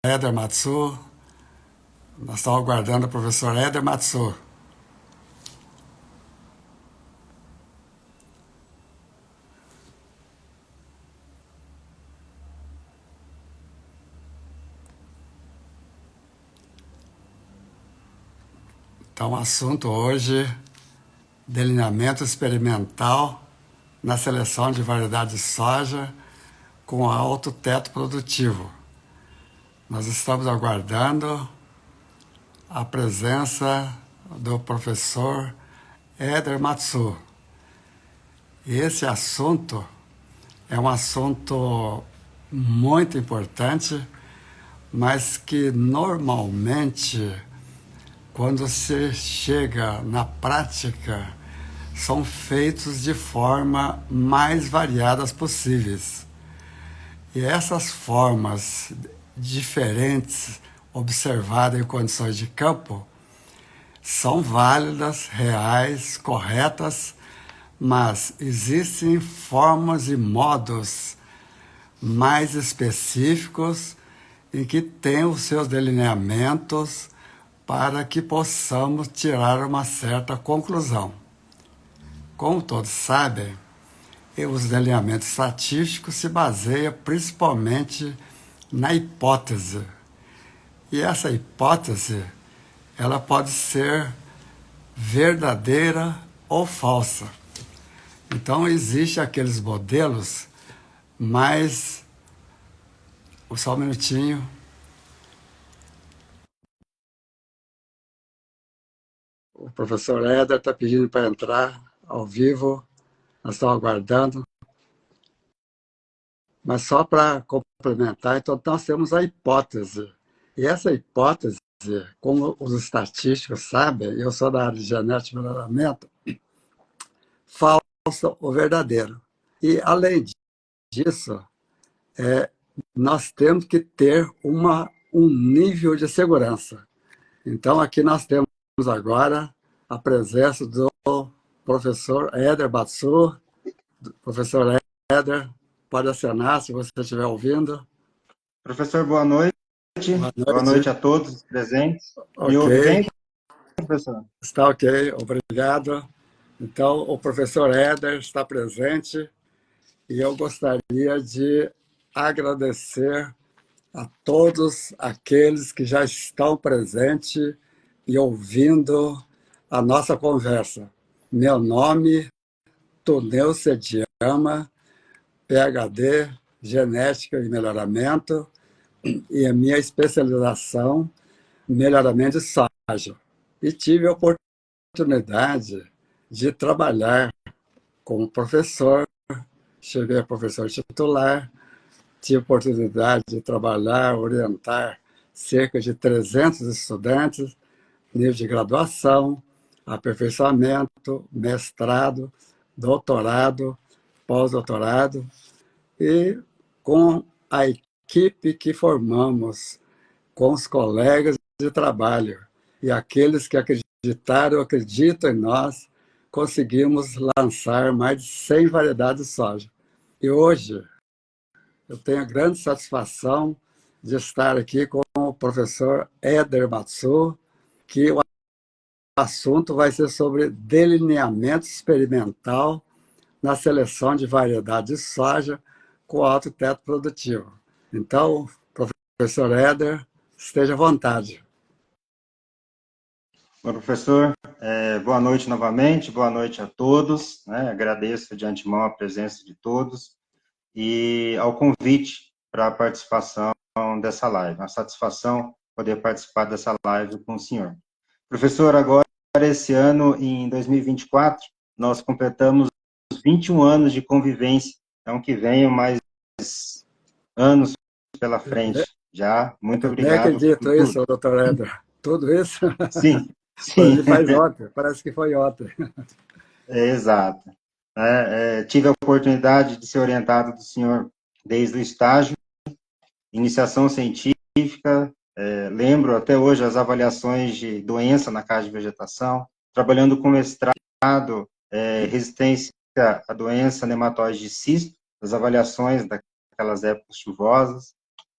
Éder Matsu. Nós estamos aguardando o professor Éder Matsu. Então, o assunto hoje, delineamento experimental na seleção de variedades de soja com alto teto produtivo. Nós estamos aguardando a presença do professor Éder Matsu. E esse assunto é um assunto muito importante, mas que normalmente, quando se chega na prática, são feitos de forma mais variadas possíveis. E essas formas diferentes observadas em condições de campo são válidas, reais, corretas, mas existem formas e modos mais específicos em que têm os seus delineamentos para que possamos tirar uma certa conclusão. Como todos sabem, os delineamentos estatísticos se baseiam principalmente na hipótese. E essa hipótese, ela pode ser verdadeira ou falsa. Então, existem aqueles modelos, mas... Só um minutinho. O professor Éder está pedindo para entrar ao vivo. Nós estamos aguardando. Mas só para complementar, então nós temos a hipótese. E essa hipótese, como os estatísticos sabem, eu sou da área de genética e melhoramento, falsa ou verdadeiro. E, além disso, nós temos que ter um nível de segurança. Então, aqui nós temos agora a presença do professor Éder Matsu. Professor Éder, pode acenar se você estiver ouvindo. Professor, boa noite. Boa noite a todos os presentes. Me ouve bem, professor? Está ok, obrigado. Então, o professor Éder está presente e eu gostaria de agradecer a todos aqueles que já estão presentes e ouvindo a nossa conversa. Meu nome, Tuneu Sediama, PhD, Genética e Melhoramento, e a minha especialização, melhoramento de soja. E tive a oportunidade de trabalhar como professor, cheguei a professor titular, tive a oportunidade de trabalhar, orientar cerca de 300 estudantes, nível de graduação, aperfeiçoamento, mestrado, doutorado, pós-doutorado, e com a equipe que formamos, com os colegas de trabalho e aqueles que acreditaram, acreditam em nós, conseguimos lançar mais de 100 variedades de soja. E hoje eu tenho a grande satisfação de estar aqui com o professor Éder Matsu, que o assunto vai ser sobre delineamento experimental na seleção de variedades de soja com alto teto produtivo. Então, professor Éder, esteja à vontade. Bom, professor, boa noite novamente, boa noite a todos, né? Agradeço de antemão a presença de todos e ao convite para a participação dessa live. Uma satisfação poder participar dessa live com o senhor. Professor, agora, esse ano, em 2024, nós completamos 21 anos de convivência, então que venham mais anos pela frente. Já, muito Eu nem obrigado por acredito tudo. isso, doutor Éder. Tudo isso? Sim, Para sim, mim faz ontem, parece que foi ontem. exato. Tive a oportunidade de ser orientado do senhor desde o estágio, iniciação científica, lembro até hoje as avaliações de doença na casa de vegetação, trabalhando com mestrado, resistência à doença nematóide de cisto, as avaliações daquelas épocas chuvosas,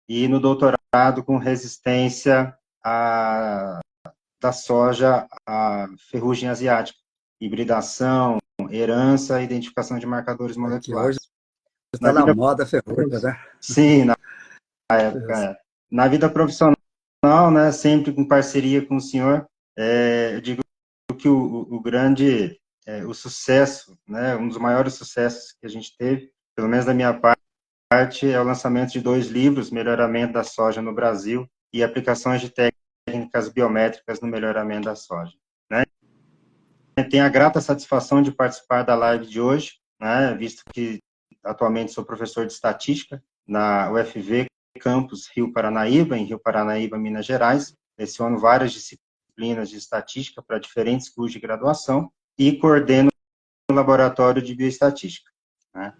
e no doutorado com resistência da soja à ferrugem asiática, hibridação, herança e identificação de marcadores Que hoje moleculares. está na moda a ferrugem, né? Sim, na época. Na vida profissional, né, sempre com parceria com o senhor, eu digo que o grande, o sucesso, né, um dos maiores sucessos que a gente teve, pelo menos da minha parte, é o lançamento de 2 livros, Melhoramento da Soja no Brasil e Aplicações de Técnicas Biométricas no Melhoramento da Soja. Né? Tenho a grata satisfação de participar da live de hoje, né, visto que atualmente sou professor de estatística na UFV, campus Rio Paranaíba, em Rio Paranaíba, Minas Gerais. Leciono várias disciplinas de estatística para diferentes cursos de graduação e coordeno o laboratório de bioestatística. Né?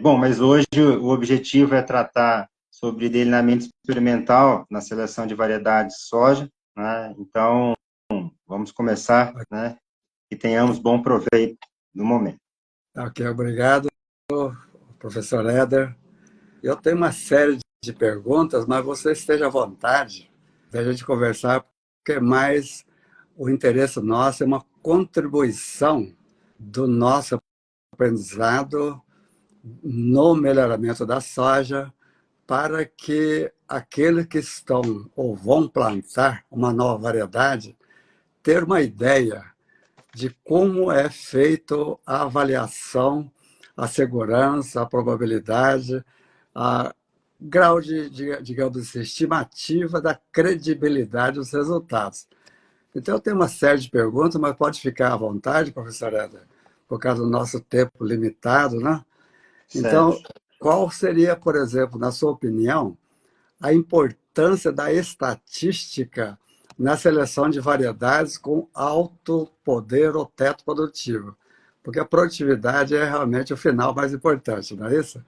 Bom, mas hoje o objetivo é tratar sobre delineamento experimental na seleção de variedades de soja. Né? Então, vamos começar, né? E tenhamos bom proveito no momento. Ok, obrigado, professor Éder. Eu tenho uma série de perguntas, mas você esteja à vontade da gente conversar, porque mais o interesse nosso é uma contribuição do nosso aprendizado no melhoramento da soja para que aqueles que estão ou vão plantar uma nova variedade ter uma ideia de como é feito a avaliação, a segurança, a probabilidade, a grau de digamos assim, estimativa da credibilidade dos resultados. Então, eu tenho uma série de perguntas, mas pode ficar à vontade, professor Éder, por causa do nosso tempo limitado, né? Então, Certo. qual seria, por exemplo, na sua opinião, a importância da estatística na seleção de variedades com alto poder ou teto produtivo? Porque a produtividade é realmente o final mais importante, não é isso?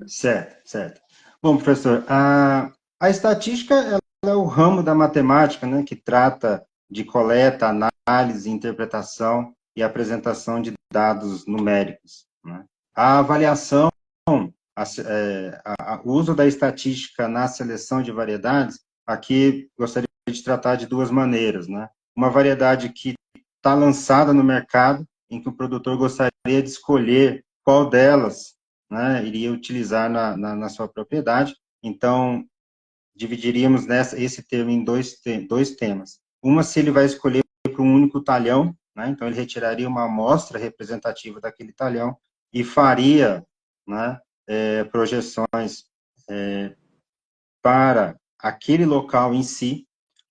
Certo, certo. Bom, professor, a estatística ela é o ramo da matemática, né, que trata de coleta, análise, interpretação e apresentação de dados numéricos. Né? A avaliação, o uso da estatística na seleção de variedades, aqui gostaria de tratar de 2 maneiras. Né? Uma variedade que está lançada no mercado, em que o produtor gostaria de escolher qual delas, né, iria utilizar na sua propriedade. Então, dividiríamos esse termo em dois temas. Uma, se ele vai escolher para um único talhão, né, então ele retiraria uma amostra representativa daquele talhão e faria, né, projeções para aquele local em si,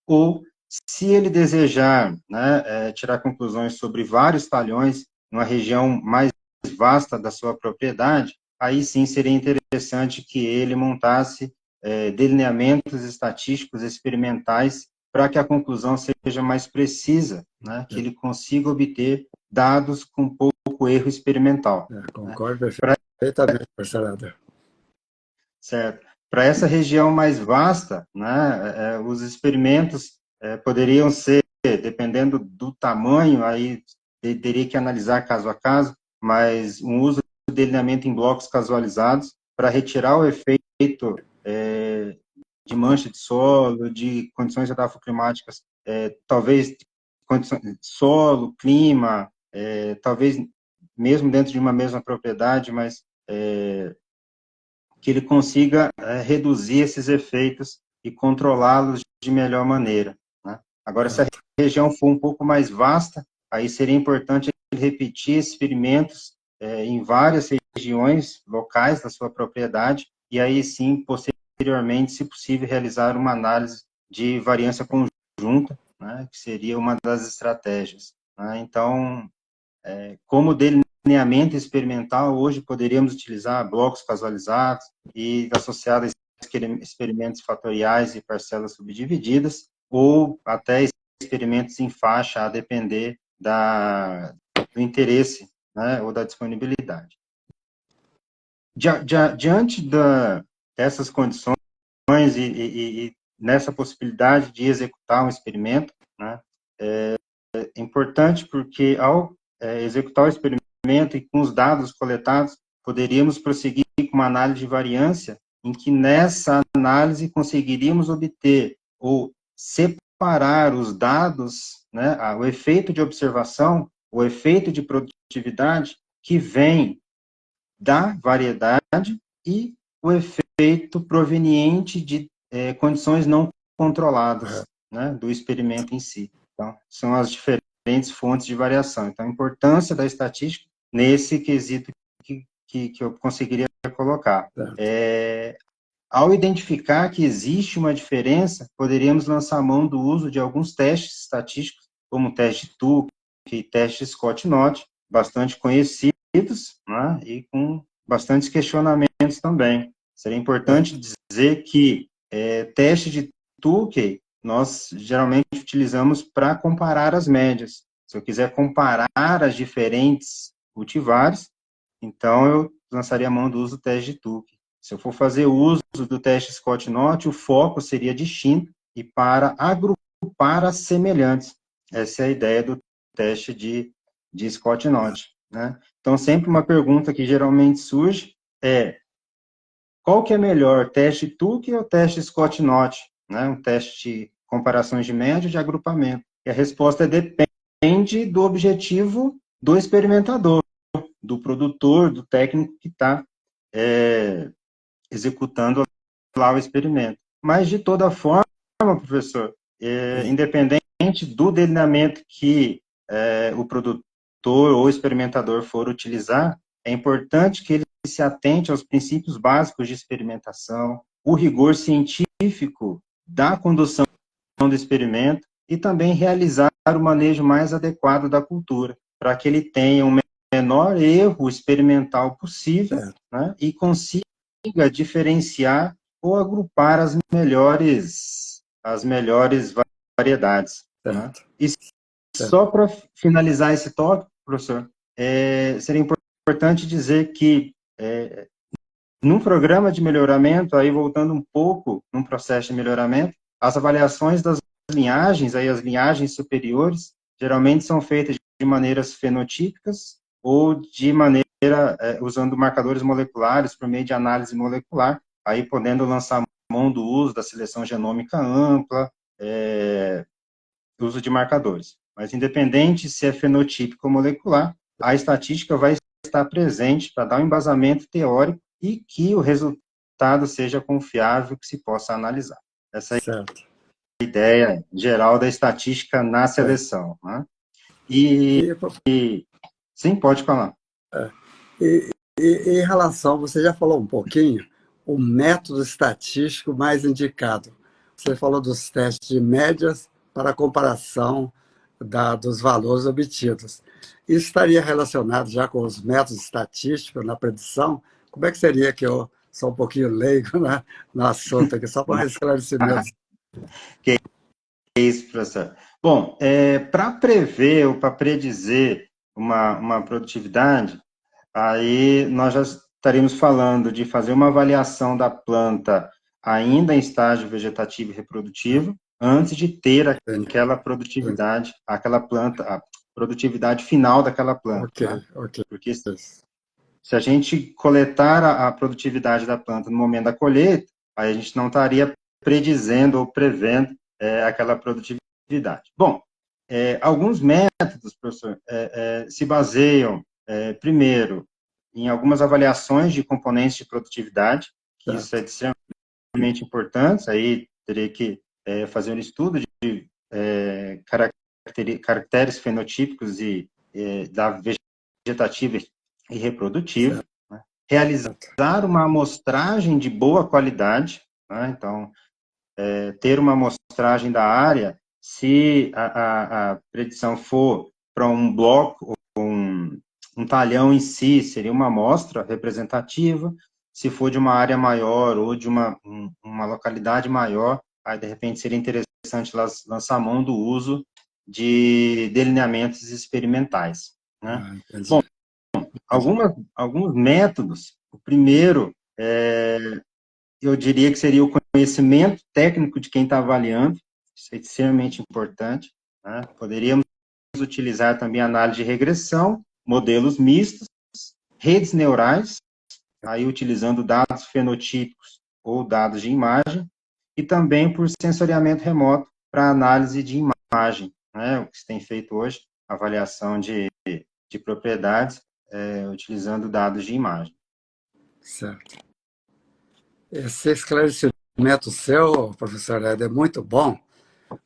ou se ele desejar, né, tirar conclusões sobre vários talhões, numa região mais vasta da sua propriedade, aí sim seria interessante que ele montasse delineamentos estatísticos experimentais para que a conclusão seja mais precisa, né, que ele consiga obter dados com pouco erro experimental. Concordo perfeitamente, professor Éder. Certo. Para essa região mais vasta, né, os experimentos poderiam ser, dependendo do tamanho, aí teria que analisar caso a caso, mas um uso de delineamento em blocos casualizados para retirar o efeito de mancha de solo, de condições edafoclimáticas, talvez condições de solo, clima, talvez mesmo dentro de uma mesma propriedade, mas que ele consiga reduzir esses efeitos e controlá-los de melhor maneira. Né? Agora, se a região for um pouco mais vasta, aí seria importante ele repetir experimentos em várias regiões locais da sua propriedade, e aí sim, posteriormente, se possível, realizar uma análise de variância conjunta, né, que seria uma das estratégias. Né? Então, como delineamento experimental, hoje poderíamos utilizar blocos casualizados e associados a experimentos fatoriais e parcelas subdivididas, ou até experimentos em faixa, a depender do interesse, né, ou da disponibilidade. Diante dessas condições e nessa possibilidade de executar um experimento, né, é importante porque ao executar o experimento e com os dados coletados, poderíamos prosseguir com uma análise de variância em que nessa análise conseguiríamos obter ou separar os dados, né, o efeito de observação, o efeito de produtividade que vem da variedade e o efeito proveniente de condições não controladas, né, do experimento em si. Então, são as diferentes fontes de variação. Então, a importância da estatística nesse quesito que eu conseguiria colocar. Ao identificar que existe uma diferença, poderíamos lançar mão do uso de alguns testes estatísticos, como o teste Tukey e teste Scott-Knott, bastante conhecidos, né, e com bastantes questionamentos também. Seria importante dizer que teste de Tukey nós geralmente utilizamos para comparar as médias. Se eu quiser comparar as diferentes cultivares, então eu lançaria a mão do uso do teste de Tukey. Se eu for fazer uso do teste Scott-Knott, o foco seria distinto e para agrupar as semelhantes. Essa é a ideia do teste de Scott-Knott, né? Então, sempre uma pergunta que geralmente surge é: qual que é melhor, teste Tukey ou teste Scott-Knott? Né? Um teste de comparações de média e de agrupamento. E a resposta depende do objetivo do experimentador, do produtor, do técnico que está executando lá o experimento. Mas, de toda forma, professor, independente do delineamento que o produtor ou experimentador for utilizar, é importante que ele se atente aos princípios básicos de experimentação, o rigor científico da condução do experimento e também realizar o manejo mais adequado da cultura, para que ele tenha o menor erro experimental possível, né, e consiga diferenciar ou agrupar as melhores variedades. Né? E só para finalizar esse tópico, professor, seria importante dizer que num programa de melhoramento, aí voltando um pouco num processo de melhoramento, as avaliações das linhagens, aí as linhagens superiores, geralmente são feitas de maneiras fenotípicas ou de maneira usando marcadores moleculares por meio de análise molecular, aí podendo lançar mão do uso da seleção genômica ampla, uso de marcadores. Mas independente se é fenotípico ou molecular, a estatística vai estar presente para dar um embasamento teórico e que o resultado seja confiável, que se possa analisar. Essa é a ideia geral da estatística na seleção. Né? Sim, pode falar. E em relação, você já falou um pouquinho, o método estatístico mais indicado. Você falou dos testes de médias para comparação dos valores obtidos. Isso estaria relacionado já com os métodos estatísticos na predição? Como é que seria, que eu sou um pouquinho leigo no assunto aqui, só para esclarecimento? Que isso, professor. Bom, para prever ou para predizer uma produtividade, aí nós já estaríamos falando de fazer uma avaliação da planta ainda em estágio vegetativo e reprodutivo, antes de ter aquela produtividade, aquela planta, a produtividade final daquela planta. Né? Porque se a gente coletar a produtividade da planta no momento da colheita, aí a gente não estaria predizendo ou prevendo aquela produtividade. Bom, alguns métodos, professor, se baseiam, primeiro, em algumas avaliações de componentes de produtividade, que isso é extremamente importante, aí teria que fazer um estudo de caracteres fenotípicos da vegetativa e reprodutiva, né? Realizar uma amostragem de boa qualidade, né? Então, ter uma amostragem da área, se a predição for para um bloco, um talhão em si, seria uma amostra representativa. Se for de uma área maior ou de uma localidade maior, aí de repente seria interessante lançar mão do uso de delineamentos experimentais. Né? Bom, alguns métodos. O primeiro, eu diria que seria o conhecimento técnico de quem está avaliando, isso é extremamente importante. Né? Poderíamos utilizar também análise de regressão, modelos mistos, redes neurais, aí utilizando dados fenotípicos ou dados de imagem, e também por sensoriamento remoto para análise de imagem, né? O que se tem feito hoje, avaliação de propriedades utilizando dados de imagem. Certo. Esse esclarecimento seu, professor Ed, é muito bom,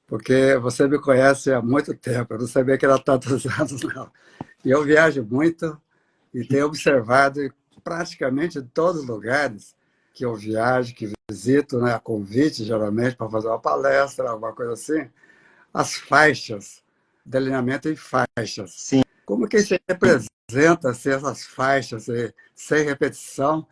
porque você me conhece há muito tempo, eu não sabia que era tantos anos, não. E eu viajo muito e tenho observado em praticamente todos os lugares que eu viajo, que visito, né, a convite, geralmente, para fazer uma palestra, alguma coisa assim, as faixas, delineamento em faixas. Sim. Como que você representa assim, essas faixas sem repetição?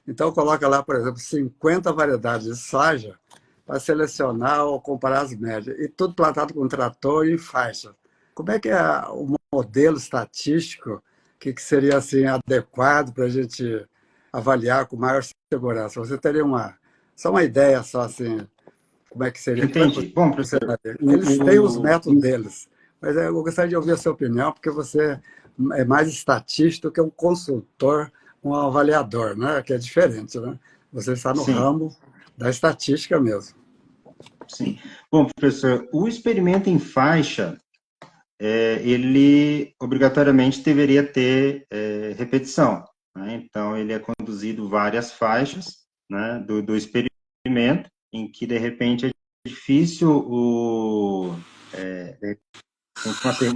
Então, coloca lá, por exemplo, 50 variedades de soja para selecionar ou comparar as médias. E tudo plantado com trator e em faixa. Como é que é o modelo estatístico que seria assim, adequado para a gente avaliar com maior segurança? Você teria só uma ideia só assim, como é que seria? Como é que Entendi. Bom, você professor, Eles têm os métodos deles, mas eu gostaria de ouvir a sua opinião, porque você é mais estatístico que um consultor, um avaliador, né? Que é diferente, né? Você está no sim, ramo da estatística mesmo. sim. Bom, professor, o experimento em faixa, ele obrigatoriamente deveria ter repetição, né? Então, ele é conduzido várias faixas, né, do experimento, em que, de repente, é difícil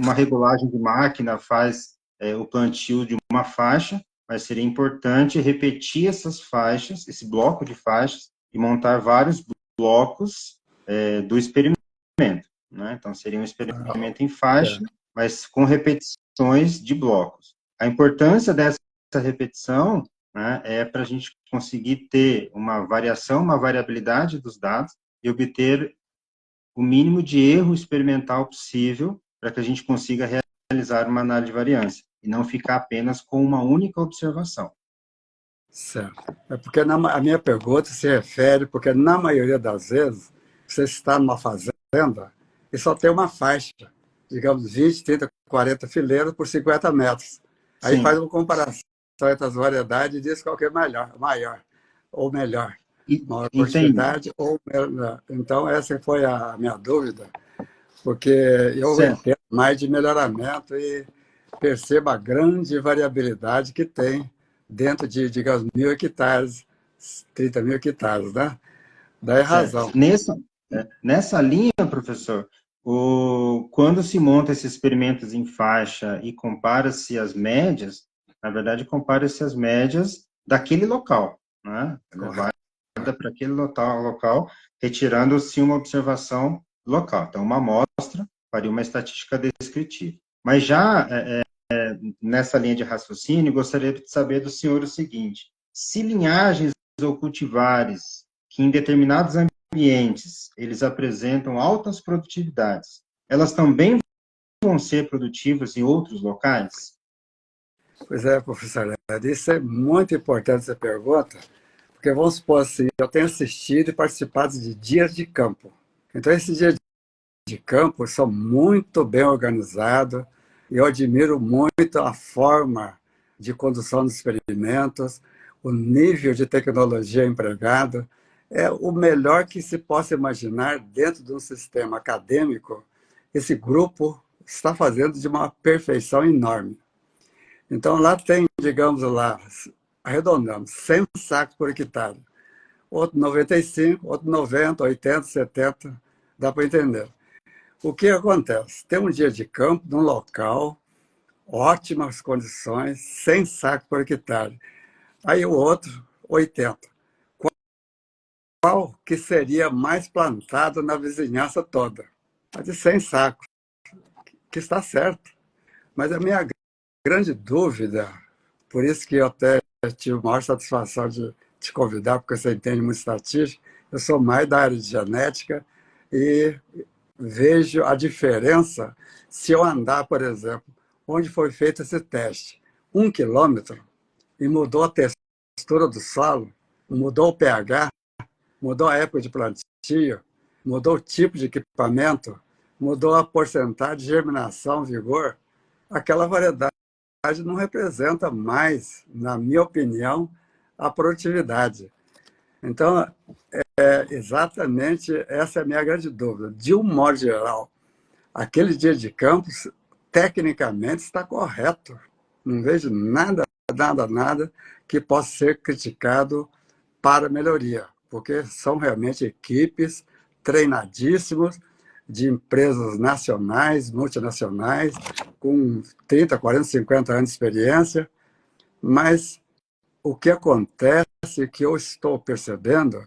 uma regulagem de máquina faz o plantio de uma faixa, mas seria importante repetir essas faixas, esse bloco de faixas, e montar vários blocos do experimento, né? Então, seria um experimento em faixa, mas com repetições de blocos. A importância dessa repetição, né, é para a gente conseguir ter uma variação, uma variabilidade dos dados e obter o mínimo de erro experimental possível para que a gente consiga realizar uma análise de variância e não ficar apenas com uma única observação. Certo. É porque a minha pergunta se refere, porque na maioria das vezes, você está numa fazenda e só tem uma faixa, digamos 20, 30, 40 fileiras por 50 metros. Aí Sim. faz uma comparação entre as variedades e diz qual que é maior ou melhor. Maior Entendi. produtividade ou melhor. Então, essa foi a minha dúvida, porque eu Certo. entendo mais de melhoramento e percebo a grande variabilidade que tem dentro de, digamos, 1.000 hectares, 30.000 hectares, né? Daí razão. Certo. Nessa linha, professor, quando se monta esses experimentos em faixa e compara-se as médias, na verdade, compara-se as médias daquele local, né? Correto. Para aquele local, retirando-se uma observação local. Então, uma amostra faria uma estatística descritiva. Mas já nessa linha de raciocínio, gostaria de saber do senhor o seguinte: se linhagens ou cultivares que em determinados ambientes eles apresentam altas produtividades, elas também vão ser produtivas em outros locais? Pois é, professor, isso é muito importante essa pergunta, porque vamos supor assim, eu tenho assistido e participado de dias de campo. Então, esses dias de campo são muito bem organizados e eu admiro muito a forma de condução dos experimentos, o nível de tecnologia empregado. É o melhor que se possa imaginar dentro de um sistema acadêmico. Esse grupo está fazendo de uma perfeição enorme. Então, lá tem, digamos lá, arredondamos, 100 sacos por hectare. Outro 95, outro 90, 80, 70, dá para entender. O que acontece? Tem um dia de campo num local, ótimas condições, 100 sacos por hectare. Aí o outro, 80. Qual que seria mais plantado na vizinhança toda? A de 100 sacos, que está certo. Mas a minha grande dúvida, por isso que eu até tive a maior satisfação de te convidar, porque você entende muito estatística, eu sou mais da área de genética e vejo a diferença se eu andar, por exemplo, onde foi feito esse teste, 1 quilômetro, e mudou a textura do solo, mudou o pH, mudou a época de plantio, mudou o tipo de equipamento, mudou a porcentagem de germinação, vigor, aquela variedade não representa mais, na minha opinião, a produtividade. Então, exatamente essa é a minha grande dúvida. De um modo geral, aquele dia de campo, tecnicamente, está correto. Não vejo nada que possa ser criticado para melhoria, porque são realmente equipes treinadíssimos de empresas nacionais, multinacionais, com 30, 40, 50 anos de experiência, mas o que acontece, que eu estou percebendo,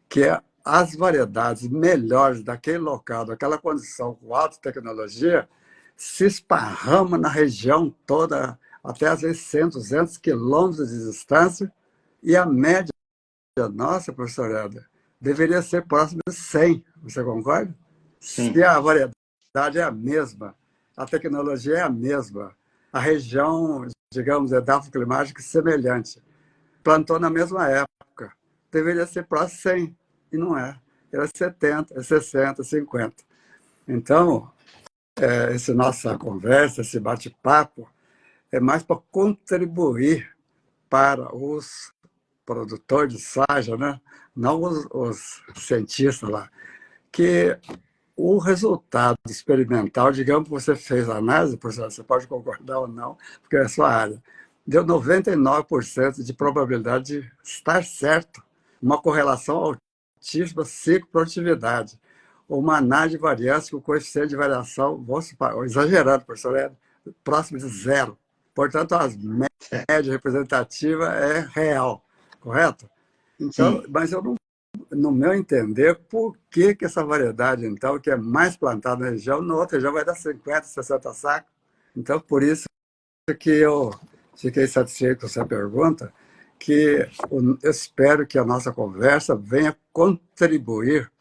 que as variedades melhores daquele local, daquela condição com alta tecnologia, se esparramam na região toda, até às vezes 100, 200 quilômetros de distância, e a média nossa, professor Eder, deveria ser próxima de 100. Você concorda? Se Sim, a variedade é a mesma, a tecnologia é a mesma, a região, digamos, edafoclimática semelhante, plantou na mesma época, deveria ser próximo de 100, e não é. É 70, é 60, 50. Então, essa nossa conversa, esse bate-papo, é mais para contribuir para os produtores de soja, né? Não os cientistas lá, que o resultado experimental, digamos que você fez a análise, professor, você pode concordar ou não, porque é a sua área, deu 99% de probabilidade de estar certo, uma correlação altíssima ciclo-produtividade, uma análise de variância com coeficiente de variação, vamos exagerando, professor, próximo de zero. Portanto, as médias representativas é real, correto? Então, sim, mas eu não, no meu entender, por que, que essa variedade, então, que é mais plantada na região, na outra região vai dar 50, 60 sacos? Então, por isso que eu fiquei satisfeito com essa pergunta, que eu espero que a nossa conversa venha contribuir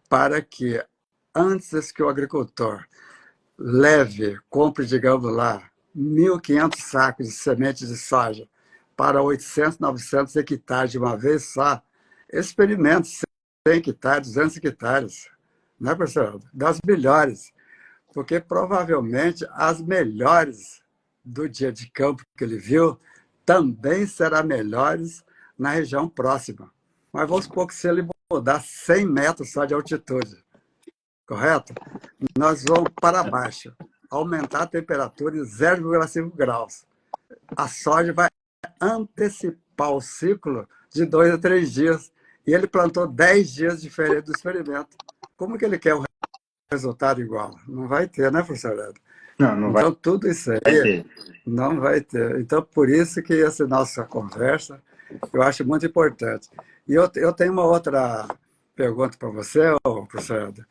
para que, antes que o agricultor leve, compre, digamos lá, 1.500 sacos de semente de soja para 800, 900 hectares de uma vez só, experimente 100 hectares, 200 hectares, né, professor? Das melhores, porque provavelmente as melhores do dia de campo que ele viu também serão melhores na região próxima. Mas vamos supor que se ele mudar 100 metros só de altitude, correto? Nós vamos para baixo, aumentar a temperatura em 0,5 graus. A soja vai antecipar o ciclo de 2 a 3 dias. E ele plantou 10 dias diferente do experimento. Como que ele quer o resultado igual? Não vai ter, né, professor Leandro? não, não vai Então, tudo isso aí ter. não vai ter. Então, por isso que essa nossa conversa eu acho muito importante. E eu tenho uma outra pergunta para você, professor Leandro.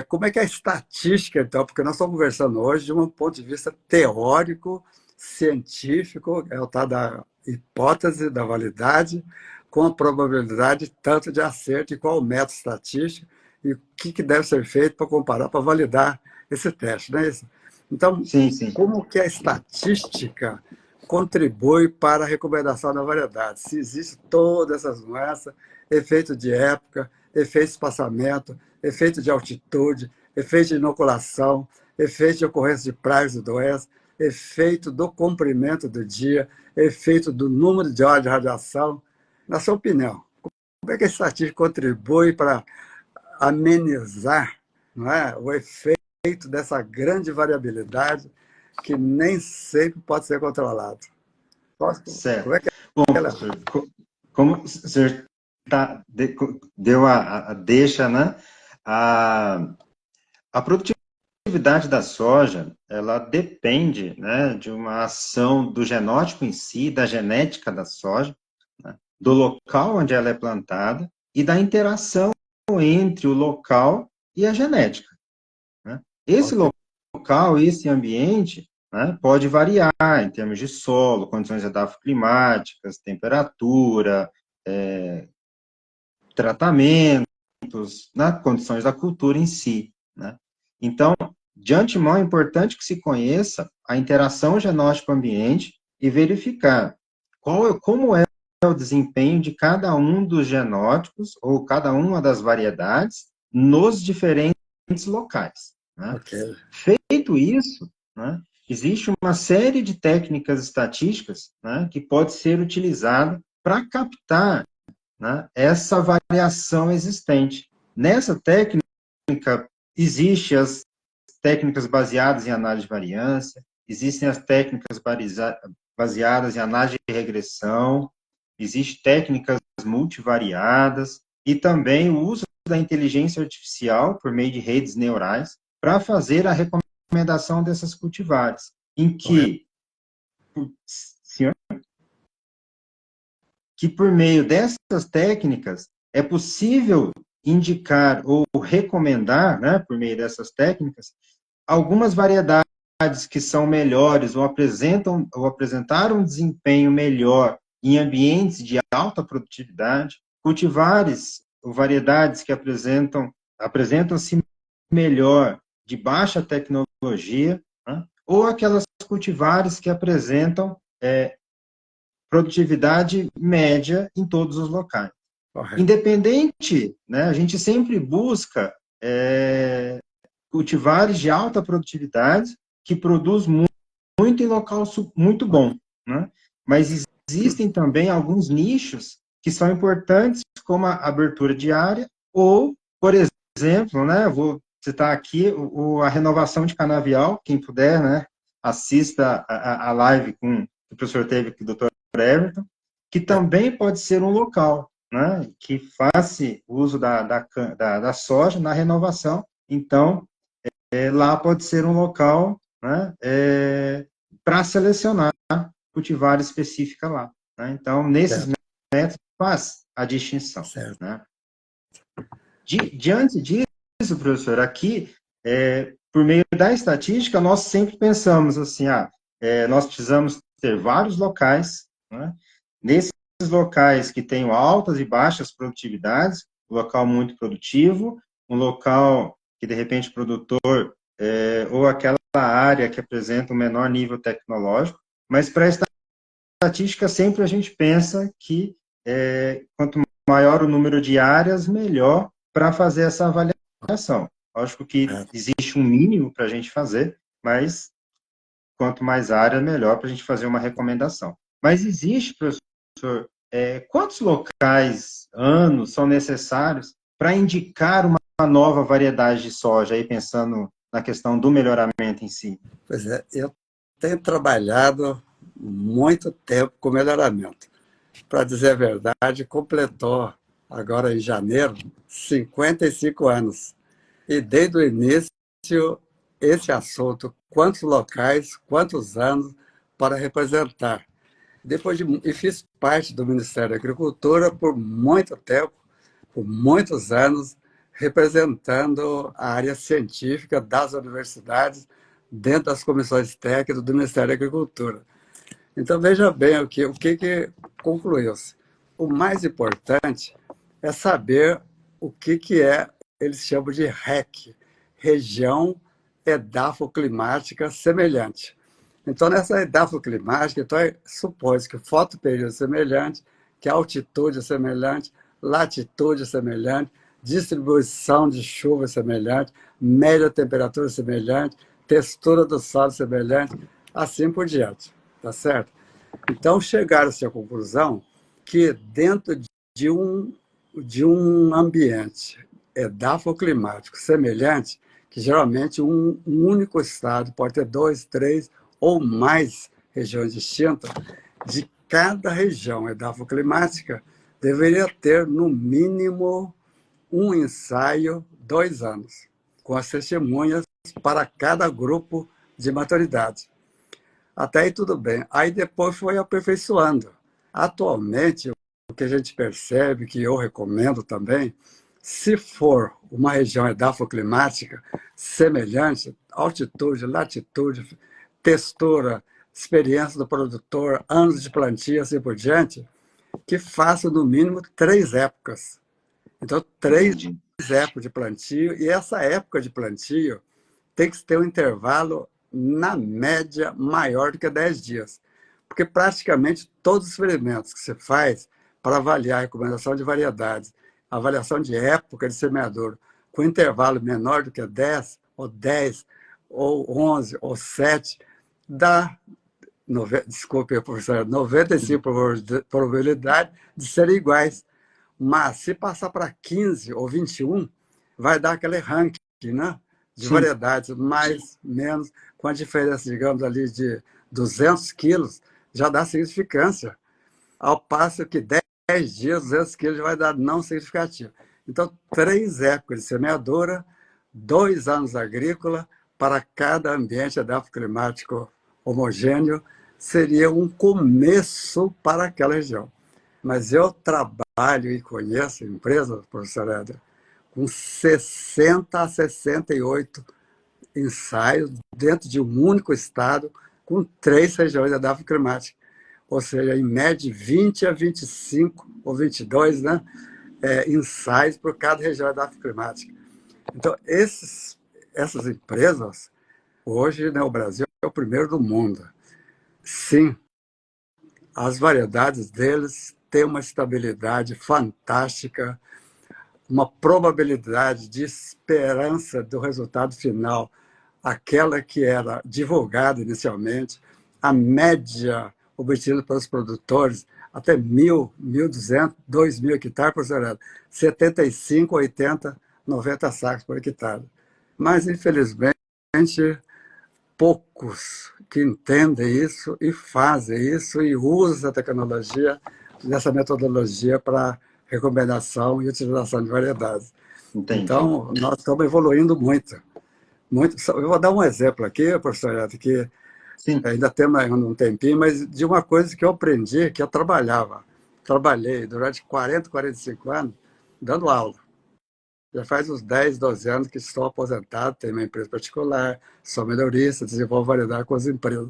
Como é que é a estatística, então? Porque nós estamos conversando hoje de um ponto de vista teórico, científico, é o tal da hipótese da validade, com a probabilidade tanto de acerto e qual o método estatístico e o que deve ser feito para comparar, para validar esse teste, não é isso? Então, Sim, sim. como que a estatística contribui para a recomendação da variedade? Se existe todas essas nuances, efeito de época, efeito de espaçamento, efeito de altitude, efeito de inoculação, efeito de ocorrência de pragas e doenças, efeito do comprimento do dia, efeito do número de horas de radiação. Na sua opinião, como é que a estatística contribui para amenizar, não é, o efeito dessa grande variabilidade que nem sempre pode ser controlado? Como Certo. é que Bom, ela... professor, como o senhor deu a deixa, né? A, a produtividade da soja, ela depende, né, de uma ação do genótipo em si, da genética da soja, né, do local onde ela é plantada e da interação entre o local e a genética, né? Esse Ok, local, esse ambiente, né, pode variar em termos de solo, condições edafoclimáticas, temperatura, tratamentos, né, condições da cultura em si, né? Então, de antemão, é importante que se conheça a interação genótipo-ambiente e verificar como é o desempenho de cada um dos genótipos ou cada uma das variedades nos diferentes locais, né? ok, Feito isso, né, existe uma série de técnicas estatísticas, né, que pode ser utilizada para captar né, essa variação existente. Nessa técnica, existem as técnicas baseadas em análise de variância, existem as técnicas baseadas em análise de regressão, existem técnicas multivariadas e também o uso da inteligência artificial por meio de redes neurais para fazer a recomendação dessas cultivares, em que, senhor, que por meio dessas técnicas é possível indicar ou recomendar, né, por meio dessas técnicas, algumas variedades que são melhores ou apresentaram um desempenho melhor em ambientes de alta produtividade, cultivares ou variedades que apresentam-se melhor de baixa tecnologia, né, ou aquelas cultivares que apresentam produtividade média em todos os locais. Correto. Independente, né, a gente sempre busca cultivares de alta produtividade que produz muito em local muito bom, né? Mas existem também alguns nichos que são importantes, como a abertura de área ou, por exemplo, né, vou citar aqui a renovação de canavial, quem puder, né, assista a live que o professor teve com o Dr. Everton, que também pode ser um local, né, que faça uso da soja na renovação. Então, lá pode ser um local, né, para selecionar cultivar específica lá, né? Então, nesses métodos faz a distinção. Né? Diante disso, professor, aqui, por meio da estatística, nós sempre pensamos assim, nós precisamos ter vários locais, né? Nesses locais que tenham altas e baixas produtividades, um local muito produtivo, um local que, de repente, o produtor, ou aquela área que apresenta um menor nível tecnológico, mas para a estatística sempre a gente pensa que quanto maior o número de áreas, melhor para fazer essa avaliação. Lógico que existe um mínimo para a gente fazer, mas quanto mais área, melhor para a gente fazer uma recomendação. Mas existe, professor, quantos locais, anos, são necessários para indicar uma nova variedade de soja, aí pensando na questão do melhoramento em si? Pois é, eu tenho trabalhado muito tempo com melhoramento. Para dizer a verdade, completou agora em janeiro 55 anos. E desde o início, esse assunto, quantos locais, quantos anos para representar. E fiz parte do Ministério da Agricultura por muito tempo, por muitos anos, representando a área científica das universidades dentro das comissões técnicas do Ministério da Agricultura. Então, veja bem que concluiu-se. O mais importante é saber o que eles chamam de REC, região edafoclimática semelhante. Então, nessa edafoclimática, supõe-se que o fotoperíodo é semelhante, que a altitude é semelhante, latitude é semelhante, distribuição de chuva é semelhante, média temperatura é semelhante, textura do solo é semelhante, assim por diante. Tá certo? Então, chegaram-se à conclusão que dentro de um ambiente edafoclimático semelhante, que geralmente um único estado pode ter 2, 3 ou mais regiões distintas, de cada região edafoclimática deveria ter, no mínimo, um ensaio, 2 anos, com as testemunhas para cada grupo de maturidade. Até aí tudo bem. Aí depois foi aperfeiçoando. Atualmente, o que a gente percebe, que eu recomendo também, se for uma região edafoclimática semelhante, altitude, latitude, textura, experiência do produtor, anos de plantio, assim por diante, que faça no mínimo 3 épocas. Então, 3 épocas de plantio, e essa época de plantio tem que ter um intervalo, na média, maior do que 10 dias. Porque praticamente todos os experimentos que você faz para avaliar a recomendação de variedades, avaliação de época de semeadura, com intervalo menor do que 10, ou 10, ou 11, ou 7, dá, desculpe, professor, 95% de probabilidade de serem iguais. Mas, se passar para 15 ou 21, vai dar aquele ranking, né? De Sim, variedades, mais, menos, com a diferença, digamos, ali de 200 quilos, já dá significância. Ao passo que 10 dias, 200 quilos vai dar não significativo. Então, 3 épocas de semeadura, 2 anos agrícola, para cada ambiente edafoclimático homogêneo, seria um começo para aquela região. Mas eu trabalho e conheço empresas, professor Éder, com 60 a 68 ensaios dentro de um único estado, com 3 regiões edafoclimáticas. Ou seja, em média, 20 a 25 ou 22, né, ensaios por cada região edafoclimática. Então, essas empresas, hoje, né, o Brasil é o primeiro do mundo. Sim, as variedades deles têm uma estabilidade fantástica, uma probabilidade de esperança do resultado final, aquela que era divulgada inicialmente, a média obtida pelos produtores, até 1.000, 1.200, 2.000 hectares por hectare, 75, 80, 90 sacos por hectare. Mas, infelizmente, poucos que entendem isso e fazem isso e usam a tecnologia nessa metodologia para recomendação e utilização de variedades. entendi. Então, nós estamos evoluindo muito. Muito. Eu vou dar um exemplo aqui, professor Neto, que Sim, ainda temos um tempinho, mas de uma coisa que eu aprendi, que eu trabalhava. Trabalhei durante 40, 45 anos dando aula. Já faz uns 10, 12 anos que estou aposentado, tenho uma empresa particular, sou melhorista, desenvolvo variedade com as empresas,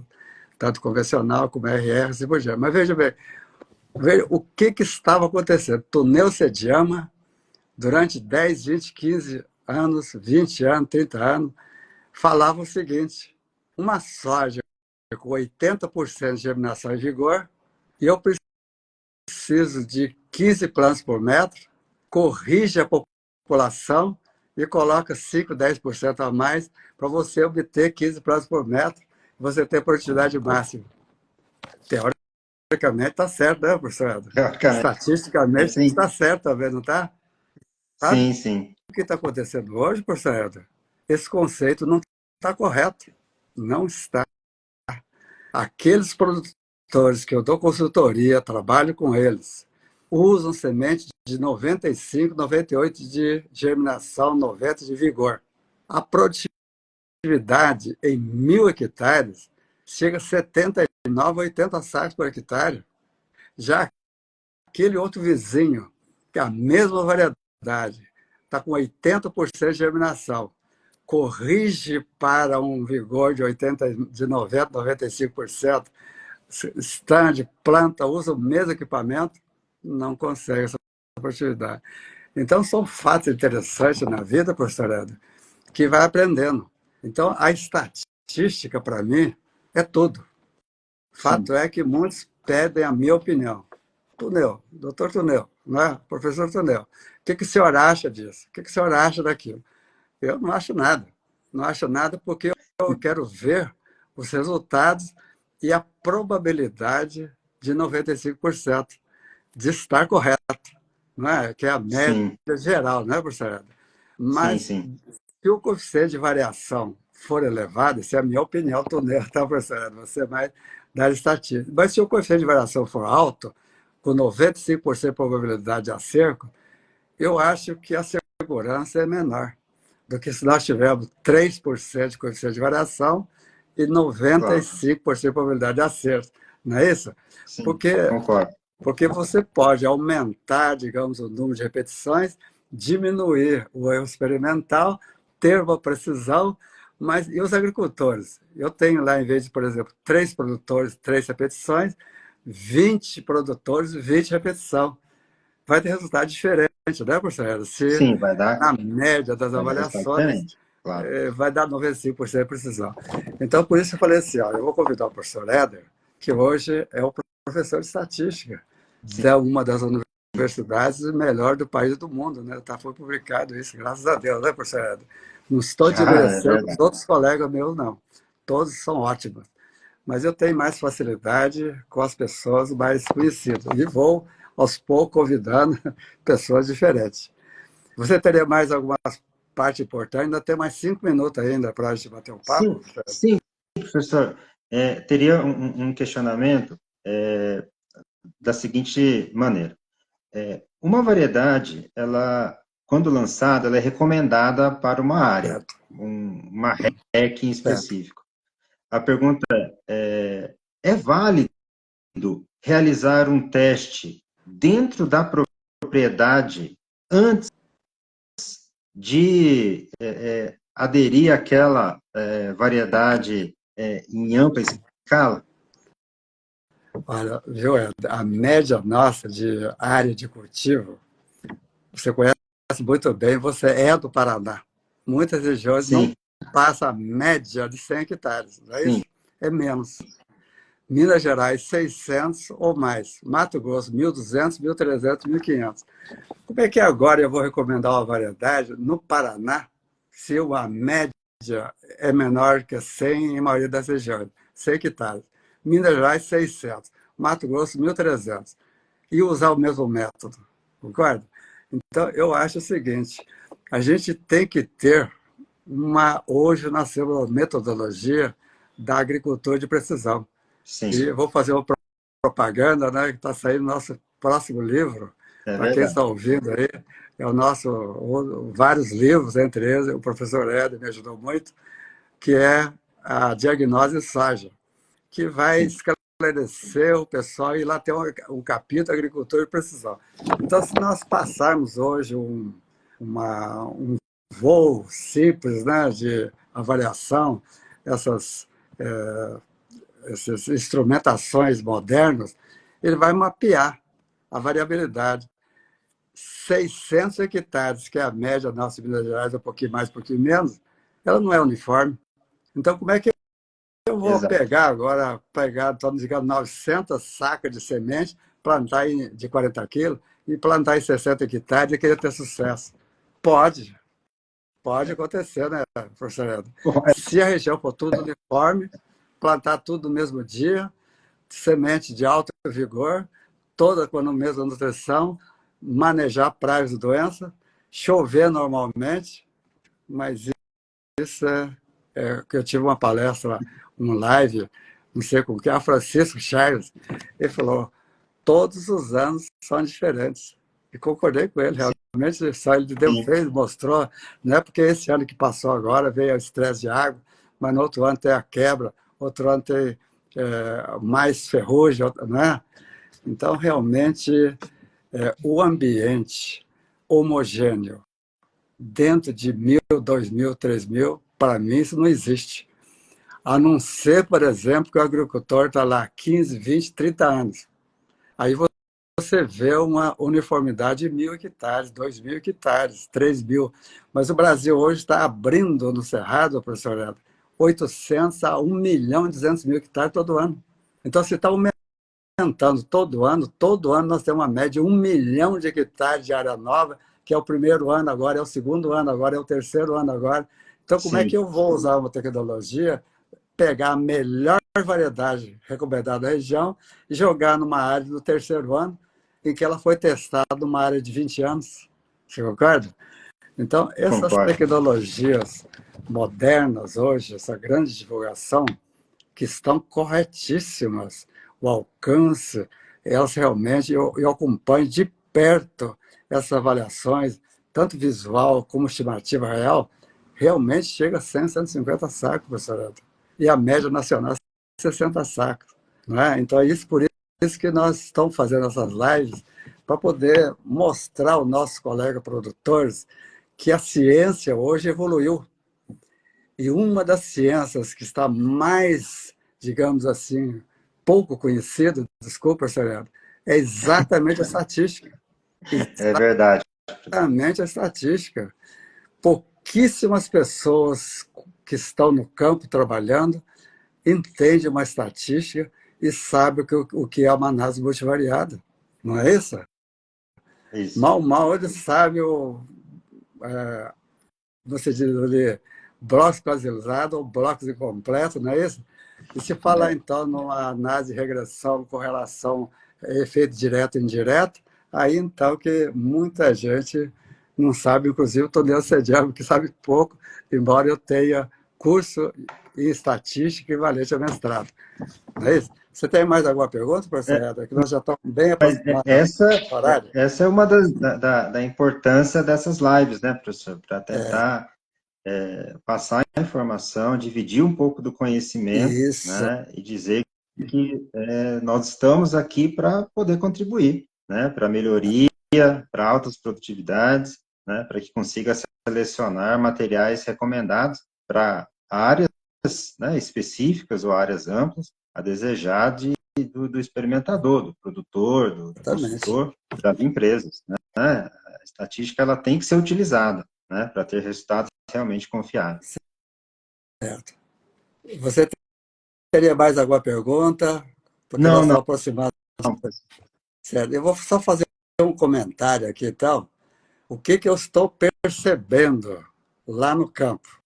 tanto convencional como RR, assim por diante. Mas veja o que estava acontecendo. Tunel Sediama, durante 10, 20, 15 anos, 20 anos, 30 anos, falava o seguinte: uma soja com 80% de germinação em vigor, e eu preciso de 15 plantas por metro, corrige a população e coloca 5, 10% a mais para você obter 15 plantas por metro e você ter produtividade máxima. Teoricamente está certo, né, professor? teoricamente, Estatisticamente sim, está certo também, não está? Sabe sim, sim, o que está acontecendo hoje, professor Helder? Esse conceito não está correto. Não está. Aqueles produtores que eu dou consultoria, trabalho com eles, usam semente de 95, 98 de germinação, 90 de vigor. A produtividade em 1.000 hectares chega a 79, 80 sacos por hectare. Já aquele outro vizinho, que é a mesma variedade, está com 80% de germinação, corrige para um vigor de 80, de 90, 95%, stand, planta, usa o mesmo equipamento, não consegue essa produtividade. Então, são fatos interessantes na vida, professor Eder, que vai aprendendo. Então, a estatística, para mim, é tudo. sim. Fato é que muitos pedem a minha opinião. Tunel, doutor Tunel, né? Professor Tunel, o que o senhor acha disso? O que o senhor acha daquilo? Eu não acho nada. Não acho nada porque eu quero ver os resultados e a probabilidade de 95% de estar correto, não é? Que é a média Sim, geral, não é, professor? sim, Mas sim. se o coeficiente de variação for elevado, essa é a minha opinião, Tonel, tá, professor? Você vai dar estatística. Mas se o coeficiente de variação for alto, com 95% de probabilidade de acerto, eu acho que a segurança é menor do que se nós tivermos 3% de coeficiente de variação e Claro. 95% de probabilidade de acerto. Não é isso? Sim, Porque, concordo. porque você pode aumentar, digamos, o número de repetições, diminuir o erro experimental, ter uma precisão, mas e os agricultores? Eu tenho lá, em vez de, por exemplo, 3 produtores, 3 repetições, 20 produtores, 20 repetição. Vai ter resultado diferente, né, professor? Se Sim, na média das vai dar resultado avaliações diferente, claro. vai dar 95% de precisão. Então, por isso eu falei assim, ó, eu vou convidar o professor Éder, que hoje é o professor de estatística Sim, de uma das universidades melhor do país e do mundo, né? Tá, foi publicado isso, graças a Deus, né, professor Éder? Não estou é desmerecendo os verdade. outros colegas meus, não. Todos são ótimos. Mas eu tenho mais facilidade com as pessoas mais conhecidas. E vou aos poucos convidando pessoas diferentes. Você teria mais alguma parte importante? Ainda tem mais 5 minutos ainda para a gente bater um papo? Sim, professor. Teria um questionamento da seguinte maneira. Uma variedade, ela, quando lançada, ela é recomendada para uma área, Certo. uma REC em Certo. específico. A pergunta é válido realizar um teste dentro da propriedade antes de aderir àquela variedade em ampla escala? Olha, viu, a média nossa de área de cultivo, você conhece muito bem, você é do Paraná. Muitas regiões não Sim, passam a média de 100 hectares, não é sim, isso? É menos. Minas Gerais, 600 ou mais. Mato Grosso, 1.200, 1.300, 1.500. Como é que agora eu vou recomendar uma variedade no Paraná se a média é menor que 100 em maioria das regiões? 100 hectares. Minas Gerais, 600. Mato Grosso, 1.300. E usar o mesmo método, concorda? Então, eu acho o seguinte, a gente tem que ter hoje nasceu uma metodologia da agricultura de precisão. sim. E vou fazer uma propaganda, né, que está saindo no nosso próximo livro, É para quem verdade. está ouvindo aí, é o nosso, vários livros, entre eles, o professor Éder me ajudou muito, que é a Diagnose Soja, que vai Sim, esclarecer o pessoal e lá tem um capítulo Agricultura de Precisão. Então, se nós passarmos hoje um voo simples, né, de avaliação, essas essas instrumentações modernas, ele vai mapear a variabilidade. 600 hectares, que é a média da nossa Minas Gerais, um pouquinho mais, um pouquinho menos, ela não é uniforme. Então, como é que eu vou exato. pegar agora, estamos digamos, 900 sacas de semente, plantar de 40 quilos e plantar em 60 hectares e querer ter sucesso? Pode, pode acontecer, né, professor Edson? Se a região for tudo uniforme, plantar tudo no mesmo dia, semente de alto vigor, toda com a mesma nutrição, manejar pragas e doenças, chover normalmente, mas isso é que eu tive uma palestra, um live, não sei com quem, a Francisco Charles, ele falou, todos os anos são diferentes. E concordei com ele, realmente, só ele Sim, fez, mostrou, não é porque esse ano que passou agora veio o estresse de água, mas no outro ano tem a quebra, outro ano tem mais ferrugem, né? Então, realmente, o ambiente homogêneo, dentro de 1.000, 2.000, 3.000, para mim isso não existe. A não ser, por exemplo, que o agricultor está lá 15, 20, 30 anos. Aí você vê uma uniformidade de 1.000 hectares, 2.000 hectares, 3.000. Mas o Brasil hoje está abrindo no Cerrado, professor Edson, 800 a 1.200.000 hectares todo ano. Então, se está aumentando todo ano nós temos uma média de 1 milhão de hectares de área nova, que é o primeiro ano agora, é o segundo ano agora, é o terceiro ano agora. Então, como é que sim. eu vou usar uma tecnologia, pegar a melhor variedade recomendada da região e jogar numa área do terceiro ano, em que ela foi testada numa área de 20 anos? Você concorda? Então, essas Concordo. tecnologias modernas hoje, essa grande divulgação, que estão corretíssimas. O alcance, elas realmente, eu acompanho de perto essas avaliações, tanto visual como estimativa real, realmente chega a 100, 150 sacos, professor Edson. E a média nacional é 60 sacos. Não é? Então, por isso que nós estamos fazendo essas lives, para poder mostrar aos nossos colegas produtores que a ciência hoje evoluiu. E uma das ciências que está mais, digamos assim, pouco conhecida, desculpa, Serena, é exatamente a estatística. É verdade. Exatamente a estatística. Pouquíssimas pessoas que estão no campo trabalhando entendem uma estatística e sabem o que é uma análise multivariada. Não é isso? Isso. Mal eles sabem você diz ali, blocos quasi-isolados ou blocos incompletos, não é isso? E se falar, então, numa análise de regressão com relação a efeito direto e indireto, Aí, então, que muita gente não sabe, inclusive, eu estou me assediando, que sabe pouco, embora eu tenha curso em estatística equivalente a mestrado. Não é isso? Você tem mais alguma pergunta, professor É, Edgar? Que nós já estamos bem mas aproximados essa, do horário. essa é uma da importância dessas lives, né, professor? Para tentar passar a informação, dividir um pouco do conhecimento, Isso, né, e dizer que nós estamos aqui para poder contribuir, né, para melhoria, para altas produtividades, né, para que consiga selecionar materiais recomendados para áreas, né, específicas ou áreas amplas, a desejar do experimentador, do produtor, do exatamente. consultor, das empresas, né? A estatística ela tem que ser utilizada, né, para ter resultados realmente confiáveis. Certo. Você teria mais alguma pergunta? Porque nós Não, não, estamos aproximados. não. Certo. Eu vou só fazer um comentário aqui, então. O que, que eu estou percebendo lá no campo?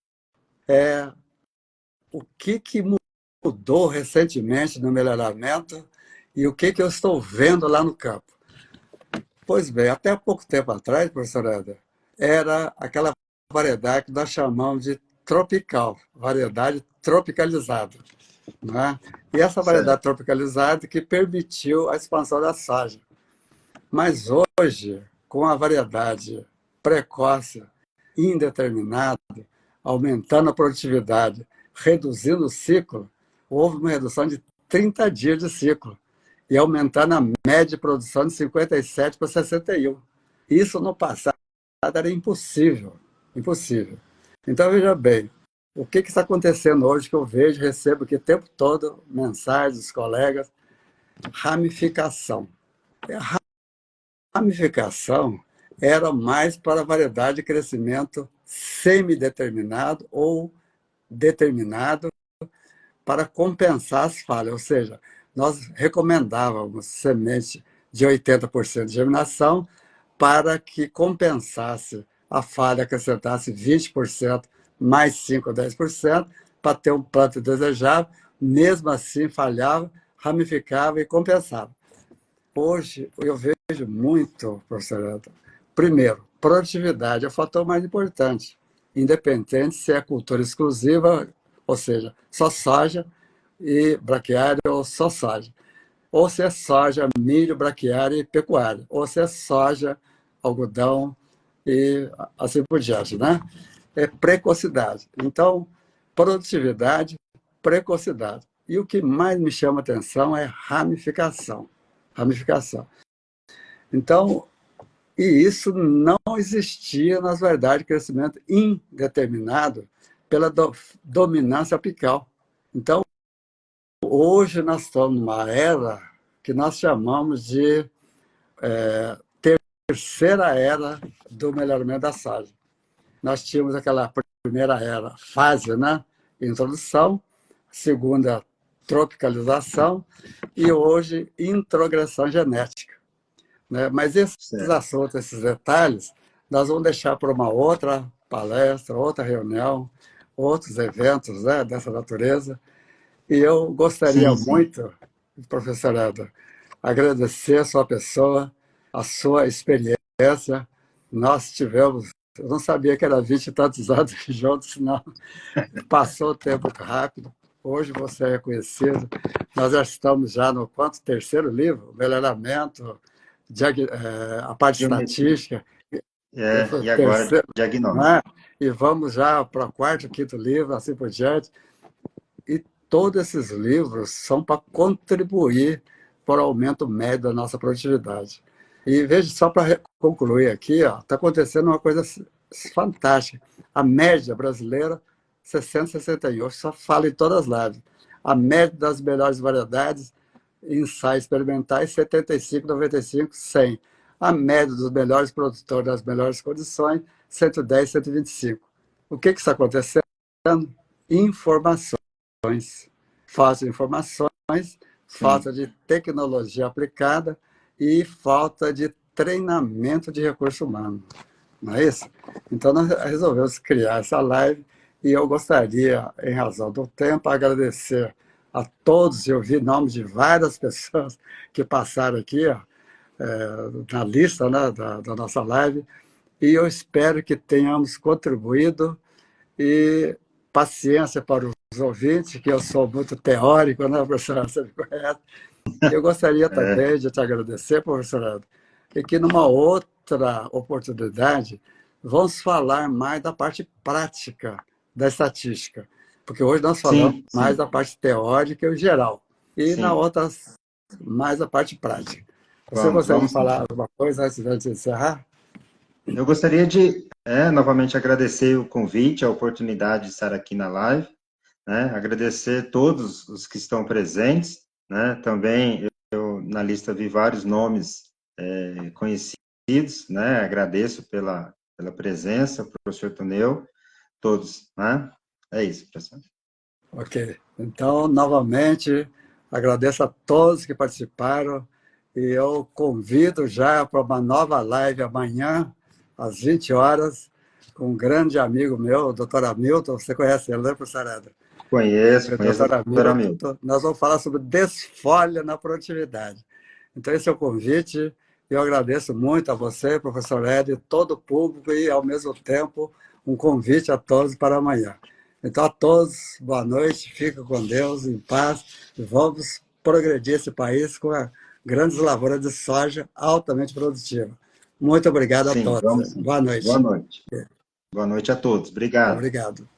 O que, que mudou recentemente no melhoramento e o que, que eu estou vendo lá no campo? Pois bem, até pouco tempo atrás, professor Éder, era aquela variedade que nós chamamos de tropical, variedade tropicalizada. Né? E essa variedade Certo. tropicalizada que permitiu a expansão da soja. Mas hoje, com a variedade precoce, indeterminada, aumentando a produtividade, reduzindo o ciclo, houve uma redução de 30 dias de ciclo e aumentando a média de produção de 57 para 61. Isso no passado era impossível, impossível. Então, veja bem, o que está acontecendo hoje que eu vejo, recebo aqui o tempo todo mensagens dos colegas, ramificação. A ramificação era mais para a variedade de crescimento semideterminado ou determinado para compensar as falhas, ou seja, nós recomendávamos semente de 80% de germinação para que compensasse a falha, acrescentasse 20%, mais 5 ou 10%, para ter um plantio desejável, mesmo assim falhava, ramificava e compensava. Hoje, eu vejo muito, professor Elton, primeiro, produtividade é o fator mais importante, independente se é cultura exclusiva, ou seja, só soja e braquiária ou só soja, ou se é soja, milho, braquiária e pecuária, ou se é soja, algodão e assim por diante, né? É precocidade. Então, produtividade, precocidade. E o que mais me chama a atenção é ramificação. Ramificação. Então, e isso não existia nas variedades de crescimento indeterminado pela dominância apical. Então, hoje nós estamos numa era que nós chamamos de terceira era do melhoramento da soja. Nós tínhamos aquela primeira era, fase, né? Introdução, segunda, tropicalização, e hoje, introgressão genética. Né? Mas esses Certo. assuntos, esses detalhes, nós vamos deixar para uma outra palestra, outra reunião, outros eventos, né, dessa natureza. E eu gostaria Sim, sim. muito, professor Eda, agradecer a sua pessoa, a sua experiência. Nós tivemos, eu não sabia que era 20 e tantos anos juntos, não. Passou o tempo muito rápido. Hoje você é conhecido. Nós já estamos já no quanto? Terceiro livro, Melhoramento, a parte Geometria. estatística, E agora, terceiro, não diagnóstico. é? E vamos já para o quarto, quinto livro, assim por diante. E todos esses livros são para contribuir para o aumento médio da nossa produtividade. E veja, só para concluir aqui, está acontecendo uma coisa fantástica. A média brasileira, 60, 61, só fala em todas as lives. A média das melhores variedades, ensaios experimentais, 75, 95, 100. A média dos melhores produtores das melhores condições, 110, 125. O que está acontecendo? Informação. Falta de informações, Sim. falta de tecnologia aplicada e falta de treinamento de recurso humano. Não é isso? Então, nós resolvemos criar essa live e eu gostaria, em razão do tempo, agradecer a todos. Eu vi nomes de várias pessoas que passaram aqui, ó, na lista, né, da nossa live, e eu espero que tenhamos contribuído e paciência para os ouvintes, que eu sou muito teórico, né, professora? Você me conhece. Eu gostaria É, também de te agradecer, professora, e que numa outra oportunidade vamos falar mais da parte prática da estatística, porque hoje nós falamos sim, mais sim, da parte teórica e o geral, e na sim. outra mais a parte prática. Você Vamos, gostaria de vamos sim. falar alguma coisa antes de encerrar? Eu gostaria de, novamente agradecer o convite, a oportunidade de estar aqui na live, né? Agradecer todos os que estão presentes, né? Também eu na lista vi vários nomes conhecidos, né? Agradeço pela presença, professor Tuneu, todos, né? É isso, professor. Ok. Então, novamente, agradeço a todos que participaram e eu convido já para uma nova live amanhã, às 20 horas, com um grande amigo meu, o doutor Hamilton. Você conhece ele, né, professor Edra? Conheço, O conheço a doutor doutora Mil. Hamilton, nós vamos falar sobre desfolha na produtividade. Então, esse é o convite. E eu agradeço muito a você, professor Ed, todo o público e, ao mesmo tempo, um convite a todos para amanhã. Então, a todos, boa noite, fiquem com Deus, em paz, e vamos progredir esse país com a grandes lavouras de soja altamente produtiva. Muito obrigado a Sim, todos. vamos sim. Boa Boa noite. noite. Boa noite a todos. Obrigado. Obrigado.